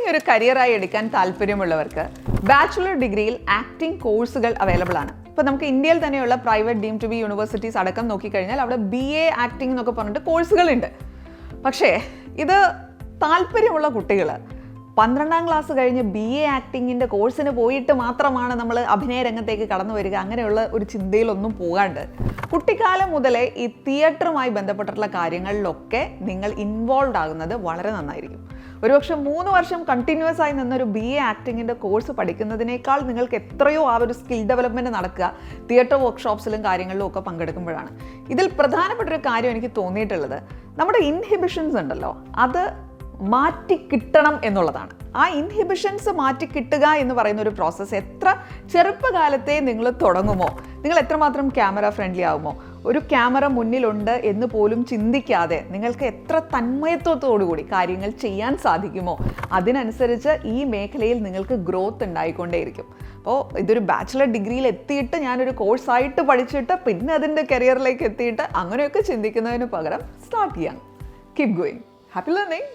Acting ഒരു കരിയറായി എടുക്കാൻ താല്പര്യമുള്ളവർക്ക് ബാച്ചുലർ ഡിഗ്രിയിൽ ആക്ടിംഗ് കോഴ്സുകൾ അവൈലബിൾ ആണ്. ഇപ്പോൾ നമുക്ക് ഇന്ത്യയിൽ തന്നെയുള്ള private deemed to be universities അടക്കം നോക്കിക്കഴിഞ്ഞാൽ അവിടെ BA ആക്ടിംഗ് എന്നൊക്കെ പറഞ്ഞിട്ട് കോഴ്സുകളുണ്ട്. പക്ഷേ ഇത് താല്പര്യമുള്ള കുട്ടികൾ 12ാം ക്ലാസ് കഴിഞ്ഞ് BA ആക്ടിങ്ങിൻ്റെ കോഴ്സിന് പോയിട്ട് മാത്രമാണ് നമ്മൾ അഭിനയ രംഗത്തേക്ക് കടന്നു വരിക, അങ്ങനെയുള്ള ഒരു ചിന്തയിലൊന്നും പോകാണ്ട് കുട്ടിക്കാലം മുതലേ ഈ തിയേറ്ററുമായി ബന്ധപ്പെട്ടിട്ടുള്ള കാര്യങ്ങളിലൊക്കെ നിങ്ങൾ ഇൻവോൾവ് ആകുന്നത് വളരെ നന്നായിരിക്കും. ഒരുപക്ഷെ 3 വർഷം കണ്ടിന്യൂസ് ആയി നിന്നൊരു BA ആക്ടിങ്ങിൻ്റെ കോഴ്സ് പഠിക്കുന്നതിനേക്കാൾ നിങ്ങൾക്ക് എത്രയോ ആ ഒരു സ്കിൽ ഡെവലപ്മെൻറ്റ് നടക്കുക തിയേറ്റർ വർക്ക്ഷോപ്സിലും കാര്യങ്ങളിലും ഒക്കെ പങ്കെടുക്കുമ്പോഴാണ്. ഇതിൽ പ്രധാനപ്പെട്ടൊരു കാര്യം എനിക്ക് തോന്നിയിട്ടുള്ളത്, നമ്മുടെ ഇൻഹിബിഷൻസ് ഉണ്ടല്ലോ, അത് മാറ്റി കിട്ടണം എന്നുള്ളതാണ്. ആ ഇൻഹിബിഷൻസ് മാറ്റി കിട്ടുക എന്ന് പറയുന്ന ഒരു പ്രോസസ്സ് എത്ര ചെറുപ്പകാലത്തെ നിങ്ങൾ തുടങ്ങുമോ, നിങ്ങൾ എത്രമാത്രം ക്യാമറ ഫ്രണ്ട്ലി ആകുമോ, ഒരു ക്യാമറ മുന്നിലുണ്ട് എന്ന് പോലും ചിന്തിക്കാതെ നിങ്ങൾക്ക് എത്ര തന്മയത്വത്തോടുകൂടി കാര്യങ്ങൾ ചെയ്യാൻ സാധിക്കുമോ, അതിനനുസരിച്ച് ഈ മേഖലയിൽ നിങ്ങൾക്ക് ഗ്രോത്ത് ഉണ്ടായിക്കൊണ്ടേയിരിക്കും. അപ്പോൾ ഇതൊരു ബാച്ചിലർ ഡിഗ്രിയിൽ എത്തിയിട്ട് ഞാനൊരു കോഴ്സായിട്ട് പഠിച്ചിട്ട് പിന്നെ അതിൻ്റെ കരിയറിലേക്ക് എത്തിയിട്ട് അങ്ങനെയൊക്കെ ചിന്തിക്കുന്നതിന് പകരം സ്റ്റാർട്ട് ചെയ്യാം. Keep going. Happy learning.